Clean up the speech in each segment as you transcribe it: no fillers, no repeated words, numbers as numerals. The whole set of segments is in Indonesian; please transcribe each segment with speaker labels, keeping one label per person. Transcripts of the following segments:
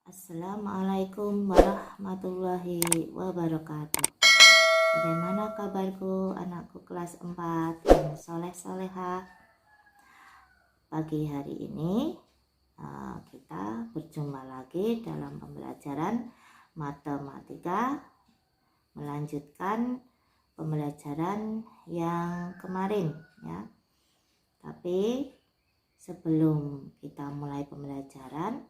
Speaker 1: Assalamualaikum warahmatullahi wabarakatuh. Bagaimana kabarku anakku kelas 4 yang soleh-soleha? Pagi hari ini kita berjumpa lagi dalam pembelajaran matematika, melanjutkan pembelajaran yang kemarin ya. Tapi sebelum kita mulai pembelajaran,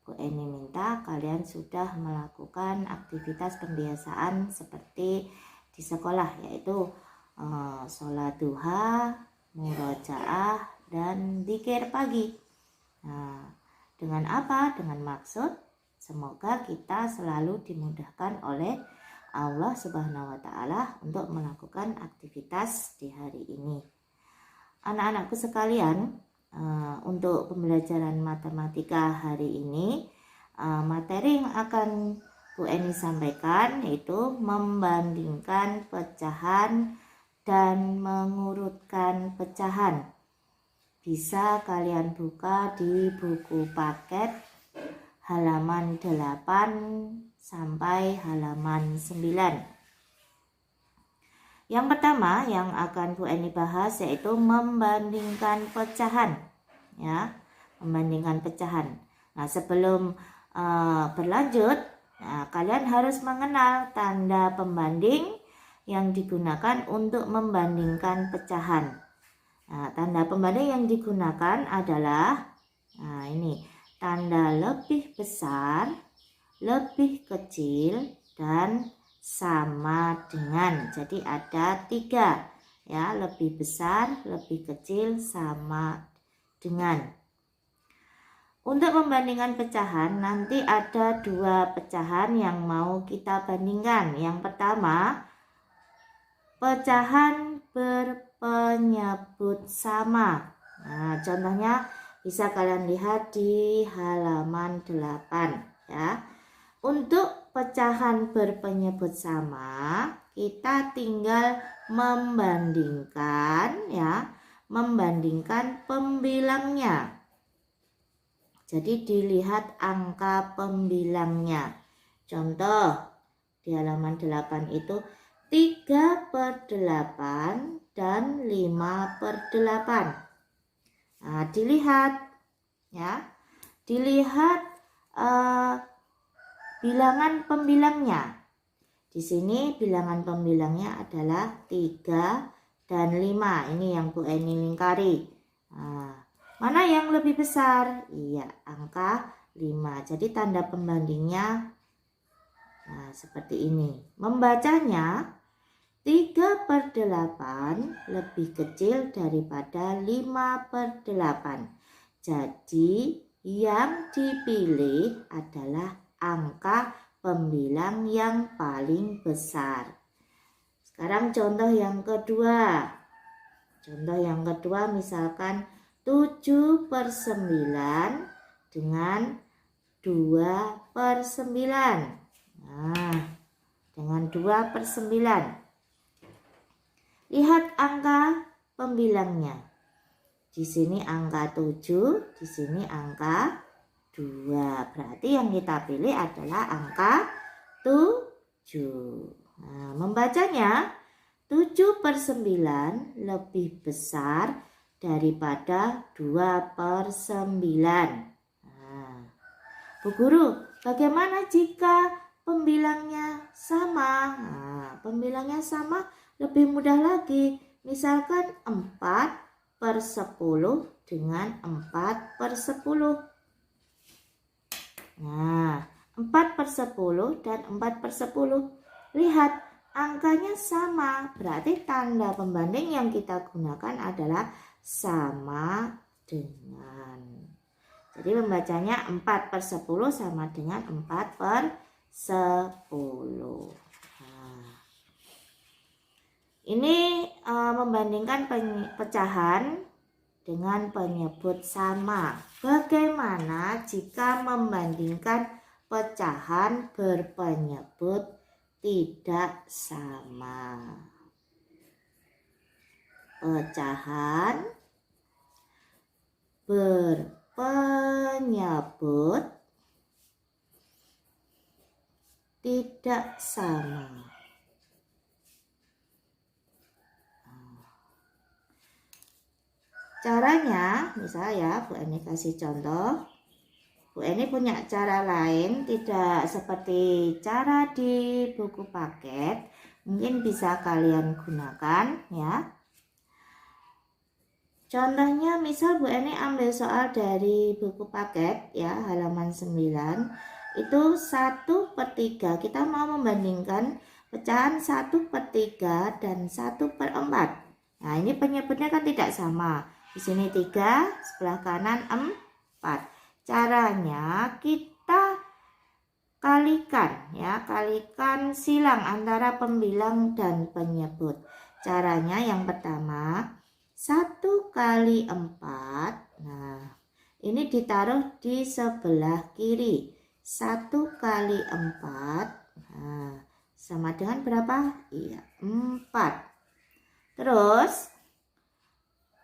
Speaker 1: Bu Eni minta kalian sudah melakukan aktivitas pembiasaan seperti di sekolah, yaitu sholat duha, murojaah, dan dzikir pagi. Nah, dengan apa? Dengan maksud semoga kita selalu dimudahkan oleh Allah Subhanahu wa Ta'ala untuk melakukan aktivitas di hari ini. Anak-anakku sekalian, untuk pembelajaran matematika hari ini, materi yang akan Bu Eni sampaikan yaitu membandingkan pecahan dan mengurutkan pecahan. Bisa kalian buka di buku paket halaman 8 sampai halaman 9. Yang pertama yang akan Bu Eni bahas yaitu membandingkan pecahan, ya, membandingkan pecahan. Nah, sebelum berlanjut, kalian harus mengenal tanda pembanding yang digunakan untuk membandingkan pecahan. Nah, tanda pembanding yang digunakan adalah, ini tanda lebih besar, lebih kecil, dan sama dengan. Jadi ada 3 ya, lebih besar, lebih kecil, sama dengan. Untuk membandingkan pecahan nanti ada 2 pecahan yang mau kita bandingkan. Yang pertama, pecahan berpenyebut sama. Nah, contohnya bisa kalian lihat di halaman 8 ya. Untuk pecahan berpenyebut sama, kita tinggal membandingkan ya, membandingkan pembilangnya. Jadi dilihat angka pembilangnya. Contoh di halaman 8 itu 3/8 dan 5/8. Nah, dilihat ya. Dilihat bilangan pembilangnya. Di sini bilangan pembilangnya adalah 3 dan 5. Ini yang Bu Eni lingkari. Nah, mana yang lebih besar? Iya, angka 5. Jadi tanda pembandingnya seperti ini. Membacanya 3/8 lebih kecil daripada 5/8. Jadi yang dipilih adalah angka pembilang yang paling besar. Sekarang contoh yang kedua. Contoh yang kedua misalkan 7/9 dengan 2/9. Nah, dengan 2/9. Lihat angka pembilangnya. Di sini angka 7, di sini angka 2. Berarti yang kita pilih adalah angka 7. Nah, membacanya 7/9 lebih besar daripada 2/9. Nah, Bu Guru, bagaimana jika pembilangnya sama? Nah, pembilangnya sama lebih mudah lagi. Misalkan 4/10 dengan 4/10. Nah, 4/10 dan 4/10. Lihat, angkanya sama. Berarti tanda pembanding yang kita gunakan adalah sama dengan. Jadi membacanya 4/10 sama dengan 4/10. Nah, ini membandingkan pecahan dengan penyebut sama. Bagaimana jika membandingkan pecahan berpenyebut tidak sama? Pecahan penyebut tidak sama. Caranya, misalnya Bu Eni kasih contoh. Bu Eni punya cara lain, tidak seperti cara di buku paket. Mungkin bisa kalian gunakan ya. Contohnya misal Bu Eni ambil soal dari buku paket ya, halaman 9. Itu 1/3. Kita mau membandingkan pecahan 1/3 dan 1/4. Nah, ini penyebutnya kan tidak sama. Di sini 3, sebelah kanan 4. Caranya kita kalikan ya, kalikan silang antara pembilang dan penyebut. Caranya yang pertama, 1 kali 4. Nah, ini ditaruh di sebelah kiri. 1 kali 4. Nah, sama dengan berapa? Iya, 4. Terus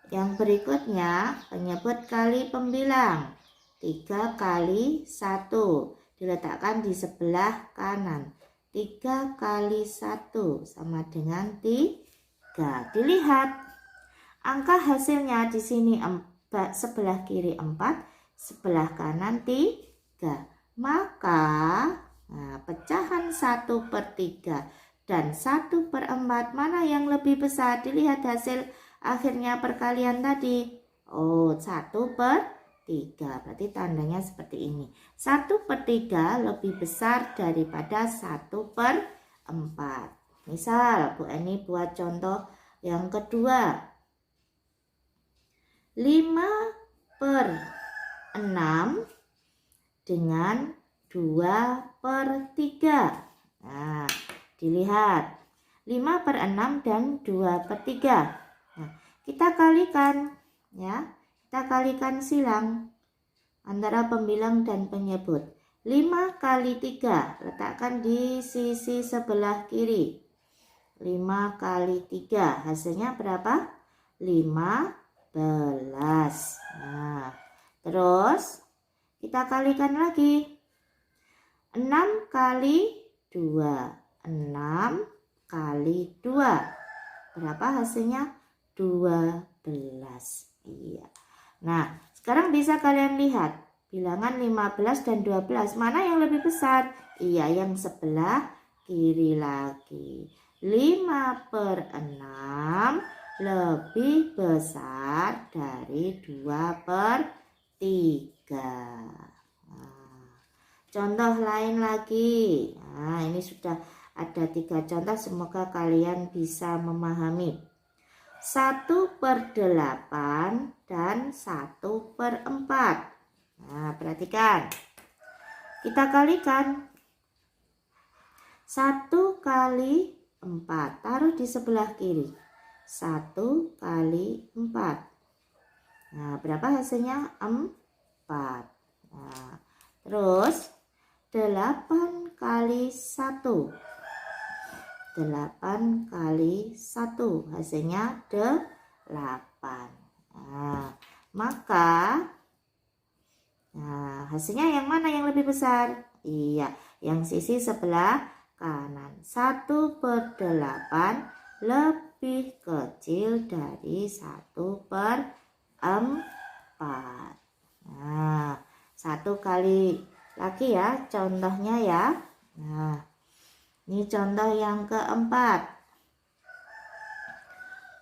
Speaker 1: yang berikutnya penyebut kali pembilang. 3 kali 1 diletakkan di sebelah kanan. 3 kali 1 sama dengan 3. Dilihat angka hasilnya di sini sebelah kiri 4, sebelah kanan 3. Maka pecahan 1/3 dan 1/4 mana yang lebih besar? Dilihat hasil akhirnya perkalian tadi. Oh, 1/3. Berarti tandanya seperti ini. 1/3 lebih besar daripada 1/4. Misal Bu Eni buat contoh yang kedua. 5/6 dengan 2/3. Nah, dilihat 5/6 dan 2/3. Nah, kita kalikan ya. Kita kalikan silang antara pembilang dan penyebut. 5 kali 3 letakkan di sisi sebelah kiri. 5 kali 3 hasilnya berapa? 15. Nah, terus kita kalikan lagi. 6 kali 2. 6 kali 2. Berapa hasilnya? 12. Iya. Nah, sekarang bisa kalian lihat bilangan 15 dan 12 mana yang lebih besar? Iya, yang sebelah kiri lagi. 5/6 lebih besar dari 2/3. Nah, contoh lain lagi. Nah, ini sudah ada 3 contoh, semoga kalian bisa memahami. 1/8 dan 1/4. Nah, perhatikan. Kita kalikan. 1 kali 4. Taruh di sebelah kiri. 1 kali 4. Nah, berapa hasilnya? 4. Nah, terus 8 kali 1. 8 kali 1 hasilnya 8. Nah, maka hasilnya yang mana yang lebih besar? Iya, yang sisi sebelah kanan. 1/8 lebih kecil dari 1/4. Nah, 1 kali lagi ya contohnya ya. Nah, ini contoh yang keempat.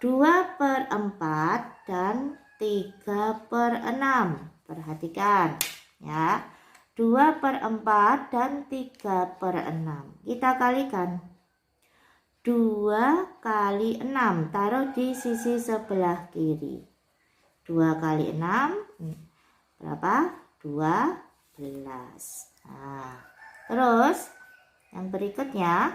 Speaker 1: 2/4 dan 3/6. Perhatikan ya. 2/4 dan 3/6. Kita kalikan. 2 kali 6. Taruh di sisi sebelah kiri. 2 kali 6. Berapa? 12. Nah, terus yang berikutnya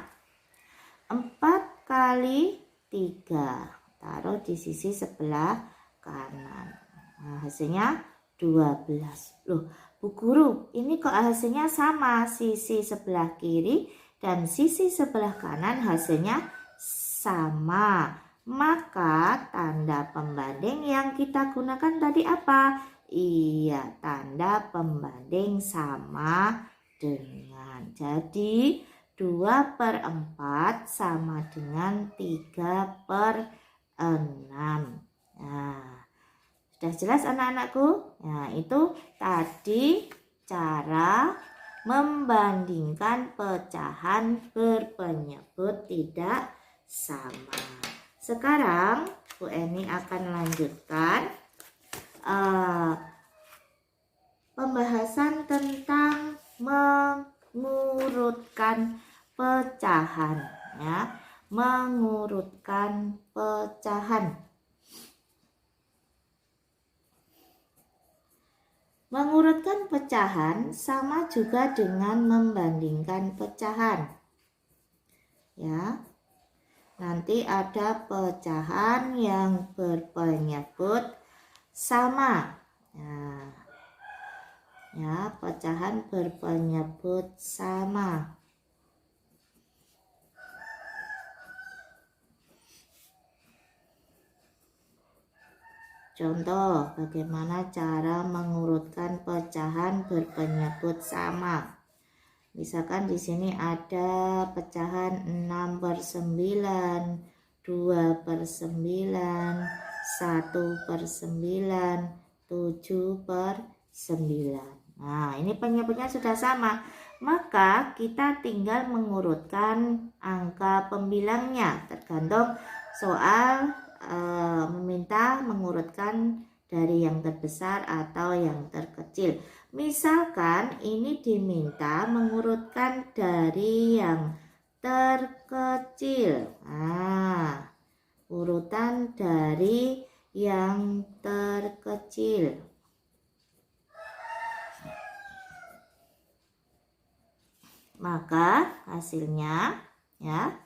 Speaker 1: 4 kali 3. Taruh di sisi sebelah kanan. Nah, hasilnya 12. Loh, Bu Guru, ini kok hasilnya sama? Sisi sebelah kiri dan sisi sebelah kanan hasilnya sama. Maka tanda pembanding yang kita gunakan tadi apa? Iya, tanda pembanding sama dengan. Jadi 2/4 sama dengan 3/6. Nah, sudah jelas anak-anakku? Nah, itu tadi cara membandingkan pecahan berpenyebut tidak sama. Sekarang Bu Eni akan lanjutkan pembahasan tentang mengurutkan pecahan, ya, mengurutkan pecahan. Mengurutkan pecahan sama juga dengan membandingkan pecahan. Ya. Nanti ada pecahan yang berpenyebut sama. Nah, ya, pecahan berpenyebut sama. Contoh, bagaimana cara mengurutkan pecahan berpenyebut sama. Misalkan di sini ada pecahan 6/9, 2/9, 1/9, 7/9. Nah, ini penyebutnya sudah sama. Maka kita tinggal mengurutkan angka pembilangnya. Tergantung soal meminta mengurutkan dari yang terbesar atau yang terkecil. Misalkan ini diminta mengurutkan dari yang terkecil. Nah, urutan dari yang terkecil. Maka hasilnya, ya,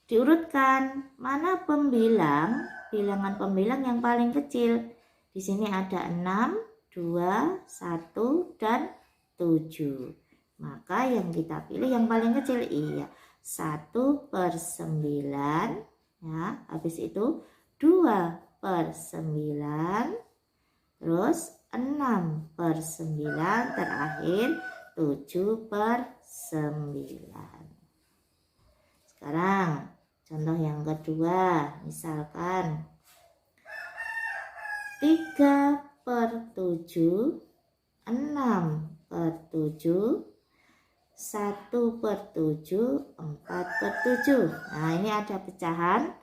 Speaker 1: diurutkan mana bilangan pembilang yang paling kecil. Di sini ada 6, 2, 1, dan 7. Maka yang kita pilih yang paling kecil. Iya, 1/9. Ya, habis itu 2/9. Terus 6/9. Terakhir 7/9. Sekarang contoh yang kedua. Misalkan 3/7, 6/7, 1/7, 4/7. Nah, ini ada pecahan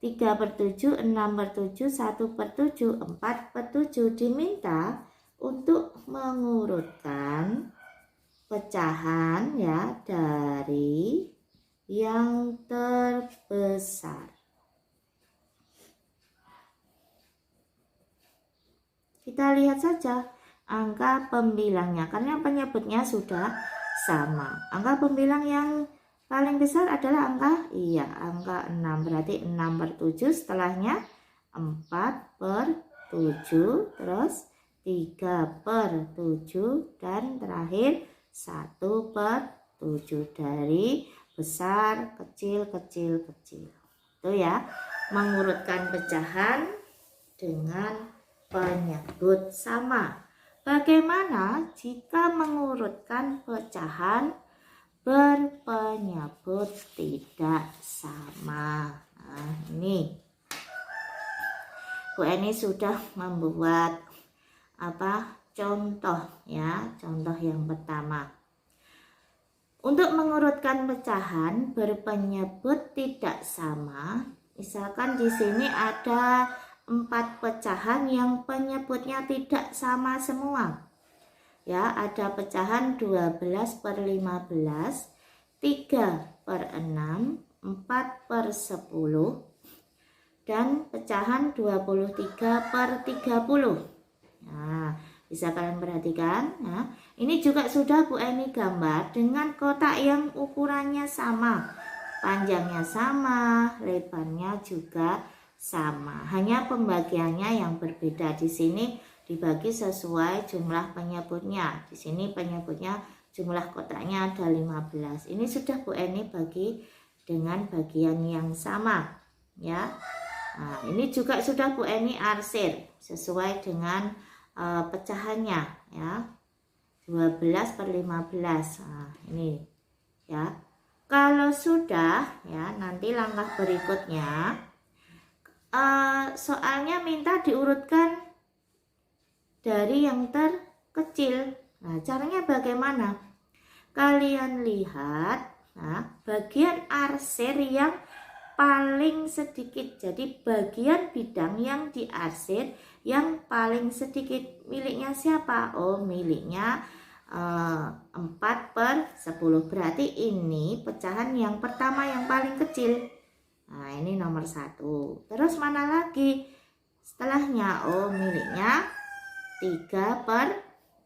Speaker 1: 3/7, 6/7, 1/7, 4/7. Diminta untuk mengurutkan pecahan, ya, dari yang terbesar. Kita lihat saja angka pembilangnya, karena penyebutnya sudah sama. Angka pembilang yang paling besar adalah angka 6. Berarti 6/7, setelahnya 4/7, terus 3/7, dan terakhir 1/7. Dari besar, kecil, kecil, kecil. Itu ya, mengurutkan pecahan dengan penyebut sama. Bagaimana jika mengurutkan pecahan berpenyebut tidak sama? Nah, ini Bu Eni sudah membuat contoh, ya. Contoh yang pertama. Untuk mengurutkan pecahan berpenyebut tidak sama, misalkan di sini ada 4 pecahan yang penyebutnya tidak sama semua. Ya, ada pecahan 12/15, 3/6, 4/10, dan pecahan 23/30. Nah, bisa kalian perhatikan. Nah, ini juga sudah Bu Eni gambar dengan kotak yang ukurannya sama, panjangnya sama, lebarnya juga sama. Hanya pembagiannya yang berbeda. Di sini dibagi sesuai jumlah penyebutnya. Di sini penyebutnya jumlah kotaknya ada 15. Ini sudah Bu Eni bagi dengan bagian yang sama, ya. Nah, ini juga sudah Bu Eni arsir sesuai dengan pecahannya ya. 12 per 15. Nah, ini ya. Kalau sudah ya, nanti langkah berikutnya soalnya minta diurutkan dari yang terkecil. Nah, caranya bagaimana? Kalian lihat, nah, bagian arsir yang paling sedikit. Jadi bagian bidang yang diarsir yang paling sedikit miliknya siapa? Oh, miliknya 4 per 10. Berarti ini pecahan yang pertama yang paling kecil. Nah, ini nomor 1. Terus mana lagi setelahnya? Oh, miliknya 3 per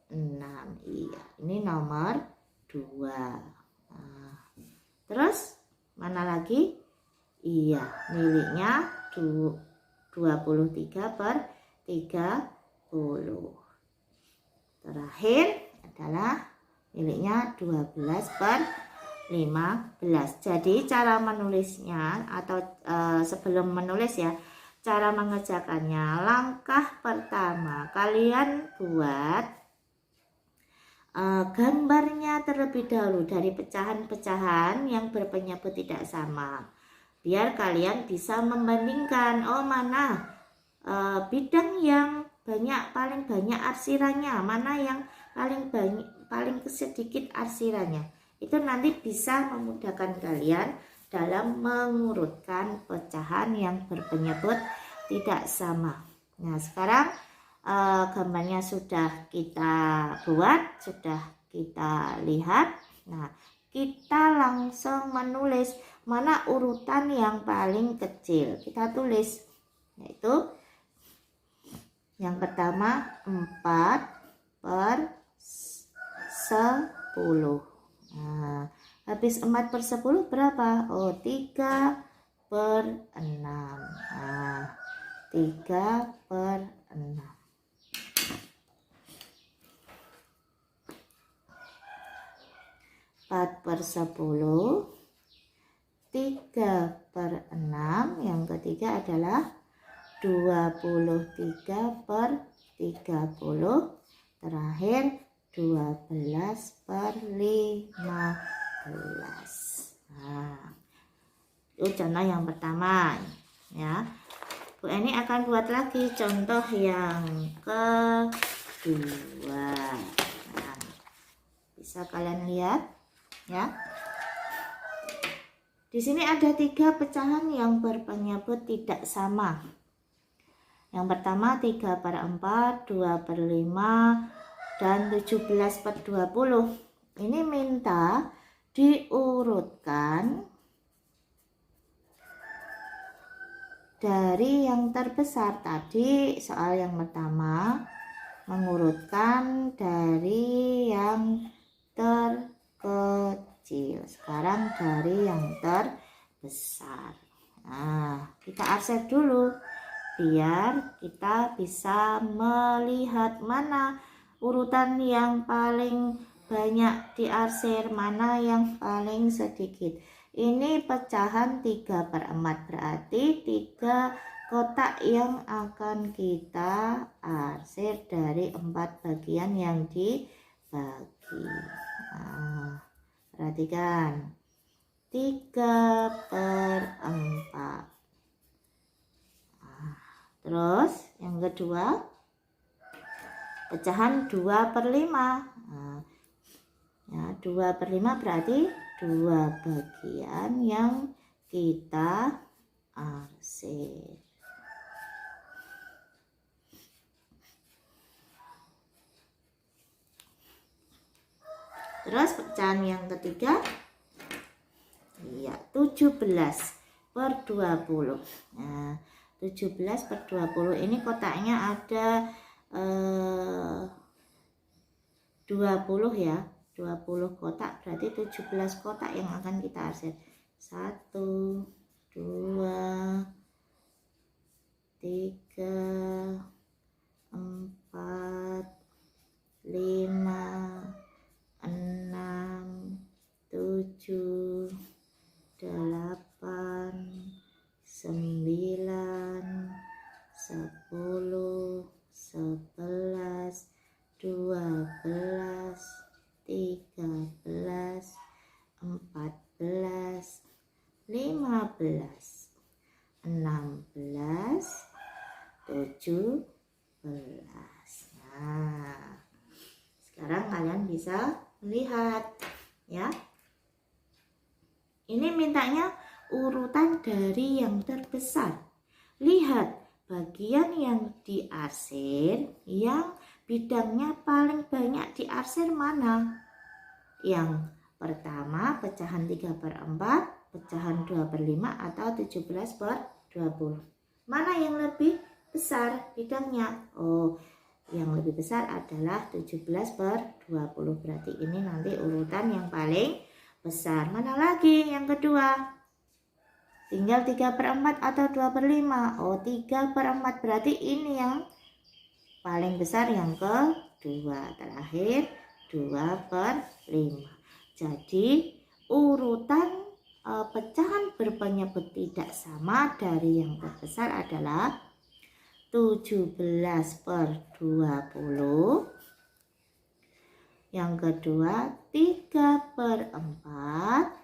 Speaker 1: 6. Iya, ini nomor 2. Nah, terus mana lagi? Iya, miliknya 23 per 30. Terakhir adalah miliknya 12 per 15. Jadi cara menulisnya atau sebelum menulis ya, cara mengerjakannya, langkah pertama kalian buat gambarnya terlebih dahulu dari pecahan-pecahan yang berpenyebut tidak sama, biar kalian bisa membandingkan, oh mana bidang yang paling banyak arsirannya, mana yang paling sedikit arsirannya. Itu nanti bisa memudahkan kalian dalam mengurutkan pecahan yang berpenyebut tidak sama. Nah, sekarang gambarnya sudah kita buat, sudah kita lihat. Nah, kita langsung menulis mana urutan yang paling kecil. Kita tulis, yaitu yang pertama 4 per 10. Nah, habis 4 per 10 berapa? Oh, 3 per 6. Nah, 3 per 6. 4 per 10, 3 per 6. Yang ketiga adalah 23 per 30. Terakhir 12 per 15. Nah, itu contoh yang pertama ya. Bu Eni akan buat lagi contoh yang kedua. Nah, bisa kalian lihat ya. Di sini ada 3 pecahan yang berpenyebut tidak sama. Yang pertama 3 per 4, 2 per 5, dan 17 per 20. Ini minta diurutkan dari yang terbesar. Tadi soal yang pertama mengurutkan dari yang terkecil. Sekarang dari yang terbesar. Nah, kita arsir dulu biar kita bisa melihat mana urutan yang paling banyak diarsir, mana yang paling sedikit. Ini pecahan 3 per 4, berarti 3 kotak yang akan kita arsir dari 4 bagian yang dibagi. Nah, perhatikan 3 per 4. Terus yang kedua pecahan 2 per 5. Nah, ya, 2 per 5 berarti 2 bagian yang kita arsir. Terus pecahan yang ketiga, ya 17 per 20. Nah, 17 per 20 ini kotaknya ada 20 ya, 20 kotak, berarti 17 kotak yang akan kita arsir. 1, 2, 3, 4, 5, 6, 7, 8, 9, 10, 11, Nah, sekarang kalian bisa melihat ya. Ini mintanya urutan dari yang terbesar. Lihat bagian yang diarsir, yang bidangnya paling banyak diarsir mana? Yang pertama pecahan 3/4, pecahan 2/5 atau 17/20. Mana yang lebih besar bidangnya? Oh, yang lebih besar adalah 17/20. Berarti ini nanti urutan yang paling besar. Mana lagi yang kedua? Tinggal 3/4 atau 2/5. Oh, 3/4. Berarti ini yang paling besar yang kedua. Terakhir 2/5. Jadi urutan pecahan berpenyebut tidak sama dari yang terbesar adalah 17/20. Yang kedua 3/4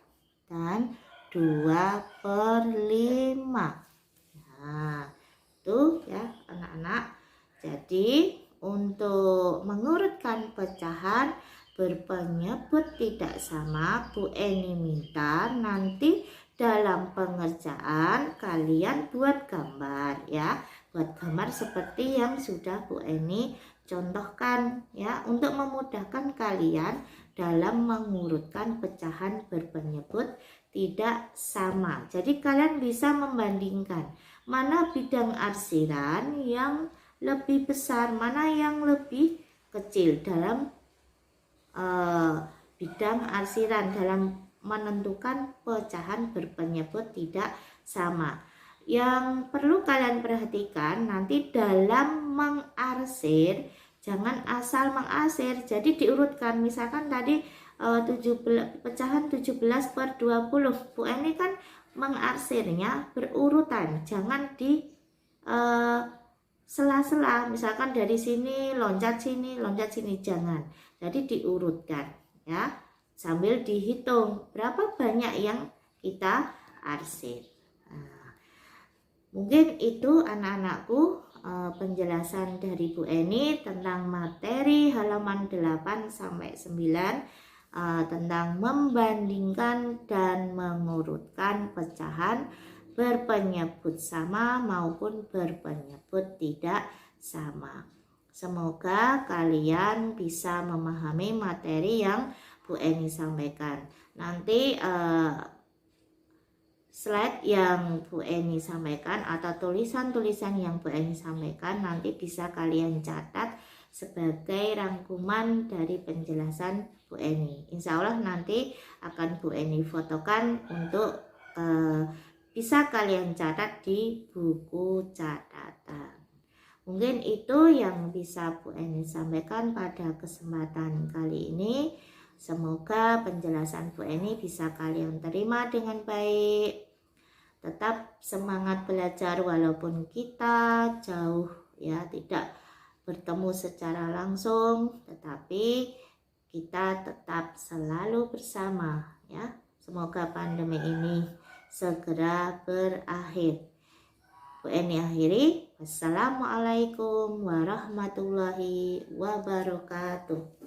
Speaker 1: dan 2/5. Nah, tuh ya anak-anak. Jadi untuk mengurutkan pecahan berpenyebut tidak sama, Bu Eni minta nanti dalam pengerjaan kalian buat gambar ya. Buat gambar seperti yang sudah Bu Eni contohkan ya, untuk memudahkan kalian dalam mengurutkan pecahan berpenyebut tidak sama. Jadi kalian bisa membandingkan mana bidang arsiran yang lebih besar, mana yang lebih kecil dalam bidang arsiran dalam menentukan pecahan berpenyebut tidak sama. Yang perlu kalian perhatikan nanti dalam mengarsir, jangan asal mengarsir. Jadi diurutkan, misalkan tadi pecahan 17/20. Bu Eni kan mengarsirnya berurutan, jangan di sela-sela, misalkan dari sini loncat sini, jangan. Jadi diurutkan ya, sambil dihitung berapa banyak yang kita arsir. Nah, mungkin itu anak-anakku penjelasan dari Bu Eni tentang materi halaman 8-9 tentang membandingkan dan mengurutkan pecahan berpenyebut sama maupun berpenyebut tidak sama. Semoga kalian bisa memahami materi yang Bu Eni sampaikan. Nanti slide yang Bu Eni sampaikan atau tulisan-tulisan yang Bu Eni sampaikan nanti bisa kalian catat sebagai rangkuman dari penjelasan Bu Eni. Insya Allah nanti akan Bu Eni fotokan untuk bisa kalian catat di buku catatan. Mungkin itu yang bisa Bu Eni sampaikan pada kesempatan kali ini. Semoga penjelasan Bu Eni bisa kalian terima dengan baik. Tetap semangat belajar walaupun kita jauh ya, tidak bertemu secara langsung, tetapi kita tetap selalu bersama ya. Semoga pandemi ini segera berakhir. Bu Eni akhiri. Wassalamualaikum warahmatullahi wabarakatuh.